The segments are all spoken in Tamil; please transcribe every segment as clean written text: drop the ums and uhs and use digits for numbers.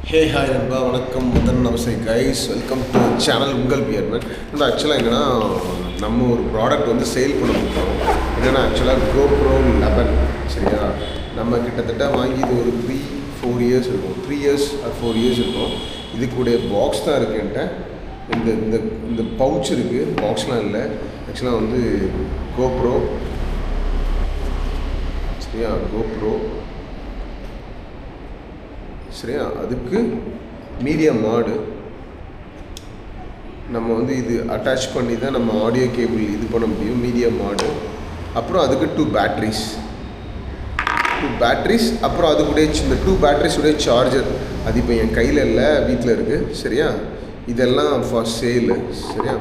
ஹே ஹாய் நண்பா, வணக்கம். முதன் நமஸ்தே கைஸ், வெல்கம் டு சேனல் உங்கள் பியர்மேன். இந்த ஆக்சுவலாக என்னென்னா, நம்ம ஒரு ப்ராடக்ட் வந்து சேல் பண்ண போகிறோம். என்னென்னா ஆக்சுவலாக GoPro 11. சரியா, நம்ம கிட்டத்தட்ட வாங்கி இது ஒரு 3-4 இயர்ஸ் இருக்கும். 3 இயர்ஸ் ஆர் 4 இயர்ஸ் இருக்கும். இதுக்குடைய பாக்ஸ் தான் இருக்குன்ட்டு இந்த இந்த இந்த பவுச் இருக்குது, பாக்ஸ்லாம் இல்லை. ஆக்சுவலாக வந்து GoPro, சரியா, GoPro சரியா, அதுக்கு மீடியா மாடு நம்ம வந்து இது அட்டாச் பண்ணி தான் நம்ம ஆடியோ கேபிள் இது பண்ண முடியும். மீடியா மாடு, அப்புறம் அதுக்கு 2 பேட்ரிஸ், அப்புறம் அது கூட இந்த 2 பேட்ரிஸுடைய சார்ஜர். அது இப்போ என் கையில் இல்லை, வீட்டில் இருக்குது. சரியா, இதெல்லாம் ஃபார் சேலு. சரியா,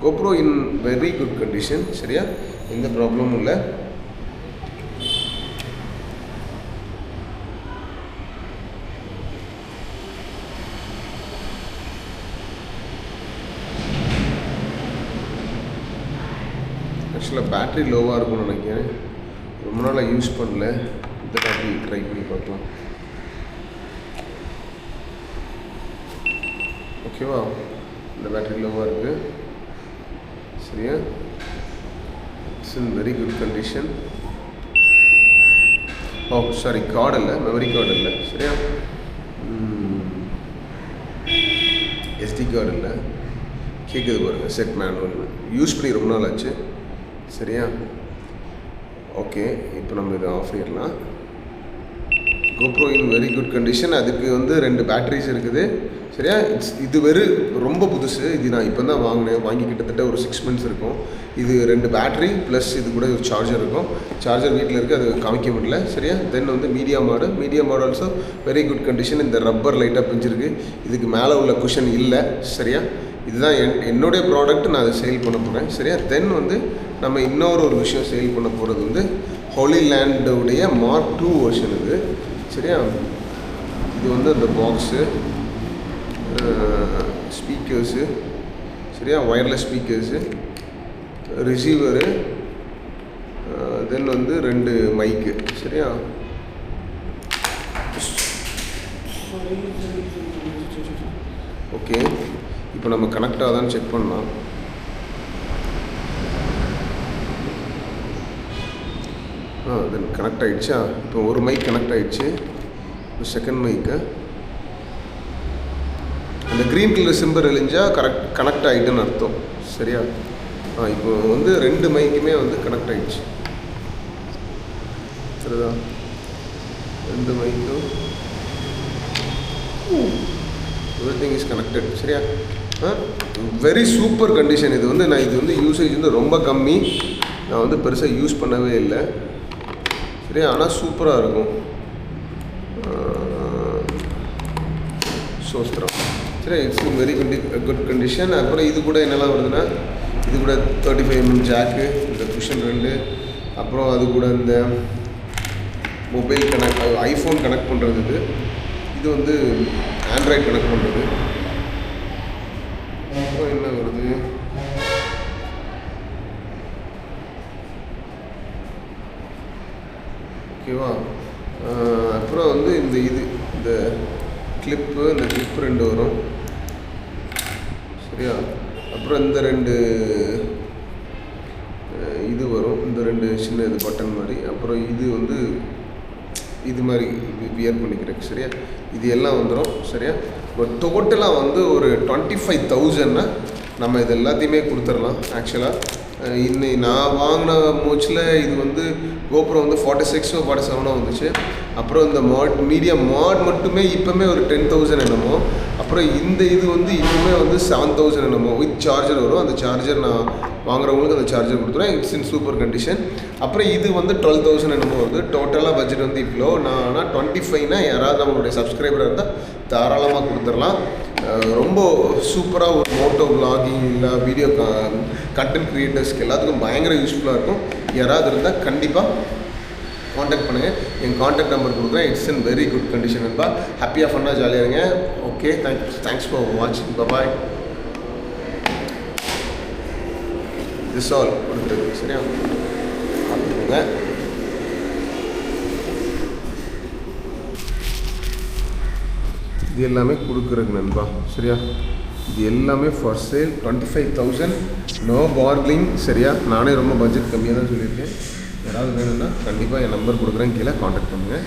GoPro இன் வெரி குட் கண்டிஷன். சரியா, எந்த ப்ராப்ளமும் இல்லை. ஆக்சுவலாக பேட்ரி லோவாக இருக்கும்னு நினைக்கிறேன். ரொம்ப நாளாக யூஸ் பண்ணல. இந்த பேட்ரி ட்ரை பண்ணி பார்க்கலாம். ஓகேவா, இந்த பேட்ரி லோவாக இருக்குது. சரியா, it's in very good condition. Oh sorry, card இல்லை, மெமரி கார்டு இல்லை. சரியா, எஸ்டி கார்டு இல்லை. கேட்குது பாருங்கள், செட் மேனுவல் யூஸ் பண்ணி ரொம்ப நாள் ஆச்சு. சரியா, ஓகே, இப்போ நம்ம இதை ஆஃப் பண்ணிடலாம். GoPro இன் வெரி குட் கண்டிஷன். அதுக்கு வந்து 2 பேட்ரிஸ் இருக்குது. சரியா, இது ரொம்ப புதுசு. இது நான் இப்போ தான் வாங்கி கிட்டத்தட்ட ஒரு 6 months இருக்கும். இது 2 பேட்ரி ப்ளஸ் இது கூட ஒரு சார்ஜர் இருக்கும். சார்ஜர் வீட்டில் இருக்குது, அது காமிக்க முடியல. சரியா, தென் வந்து மீடியா மாடு ஆல்சோ வெரி குட் கண்டிஷன். இந்த ரப்பர் லைட்டாக பிஞ்சிருக்கு. இதுக்கு மேலே உள்ள குஷன் இல்லை. சரியா, இதுதான் என்னுடைய ப்ராடக்ட். நான் அதை சேல் பண்ண போகிறேன். சரியா, தென் வந்து நம்ம இன்னொரு விஷயம் சேல் பண்ண போகிறது வந்து ஹோலி லேண்டோடைய Mark 2 வெர்ஷன் இது. சரியா, இது வந்து அந்த பாக்ஸு, ஸ்பீக்கர்ஸு, சரியா, ஒயர்லெஸ் ஸ்பீக்கர்ஸு, ரிசீவரு, தென் வந்து 2 மைக்கு. சரியா, ஓகே, இப்போ நம்ம கனெக்ட் ஆகுதான்னு செக் பண்ணலாம். தென் கனெக்ட் ஆகிடுச்சா? இப்போ ஒரு மைக் கனெக்ட் ஆகிடுச்சு. இப்போ செகண்ட் மைக்கு அந்த க்ரீன் கலர் சிம்பர் எழிஞ்சால் கனெக்ட் ஆகிட்டுன்னு அர்த்தம். சரியா, இப்போ வந்து 2 மைக்குமே வந்து கனெக்ட் ஆகிடுச்சு. சரிதா, 2 மைக்கும் எவ்ரிதிங் இஸ் கனெக்டட். சரியா, வெரி சூப்பர் கண்டிஷன். இது வந்து யூசேஜ் வந்து ரொம்ப கம்மி. நான் வந்து பெருசாக யூஸ் பண்ணவே இல்லை. சரியா, ஆனால் சூப்பராக இருக்கும். சோஸ்திரம். சரி, இட்ஸ் வெரி குட் கண்டிஷன். அப்புறம் இது கூட என்னெல்லாம் வருதுன்னா, இது கூட 35mm ஜாக்கு, இந்த குஷன் 2, அப்புறம் அது கூட இந்த மொபைல் ஐஃபோன் கனெக்ட் பண்ணுறது. இது வந்து ஆண்ட்ராய்டு கனெக்ட் பண்ணுறது. அப்புறம் என்ன வருது, ஓகேவா. அப்புறம் வந்து இந்த கிளிப்பு 2 வரும். சரியா, அப்புறம் இந்த 2 இது வரும், இந்த 2 சின்ன இது பட்டன் மாதிரி. அப்புறம் இது வந்து இது மாதிரி வியர் பண்ணிக்கிறேன். சரியா, இது எல்லாம் வந்துடும். சரியா, பட் டோட்டலாக வந்து ஒரு 25,000னா நம்ம இது எல்லாத்தையுமே கொடுத்துடலாம். ஆக்சுவலாக இன்னைக்கு நான் வாங்கின மூச்சில் இது வந்து GoPro வந்து 46 47 வந்துச்சு. அப்புறம் இந்த மீடியா மாட் மட்டுமே இப்போமே ஒரு 10,000 என்னமோ. அப்புறம் இந்த இது வந்து இப்போவுமே வந்து 7,000 என்னமோ வித் சார்ஜர் வரும். அந்த சார்ஜர் நான் வாங்குறவங்களுக்கு அந்த சார்ஜர் கொடுத்துருவேன். It's in super condition. அப்புறம் இது வந்து 12,000 என்னமோ வருது. டோட்டலாக பட்ஜெட் வந்து இவ்வளோ. நான் ஆனால் 25னா யாராவது நம்மளுடைய சப்ஸ்கிரைபராக இருந்தால் தாராளமாக கொடுத்துடலாம். ரொம்ப சூப்பராக ஒரு மோட்டோ விளாகிங் இல்லை வீடியோ கண்டென்ட் க்ரியேட்டர்ஸ்க்கு எல்லாத்துக்கும் பயங்கர யூஸ்ஃபுல்லாக இருக்கும். யாராவது இருந்தால் கண்டிப்பாக காண்டாக்ட் பண்ணுங்கள். என் காண்டாக்ட் நம்பர் கொடுக்குறேன். It's in very good condition. நண்பா, ஹாப்பியாக ஃபன்னாக ஜாலியாக இருங்க. ஓகே, தேங்க்ஸ் ஃபார் வாட்சிங். பாய். திஸ் ஆல் கொடுத்துருக்கு. சரியா, பார்த்துக்கோங்க. இது எல்லாமே கொடுக்குறதுக்கு நண்பா. சரியா, இது எல்லாமே ஃபார் சேல் 25,000, நோ பார்கிங். சரியா, நானே ரொம்ப பட்ஜெட் கம்மியாக தான் சொல்லியிருக்கேன். யாராவது வேணும்னா கண்டிப்பாக என் நம்பர் கொடுக்குறேன், கீழே காண்டாக்ட் பண்ணுங்கள்.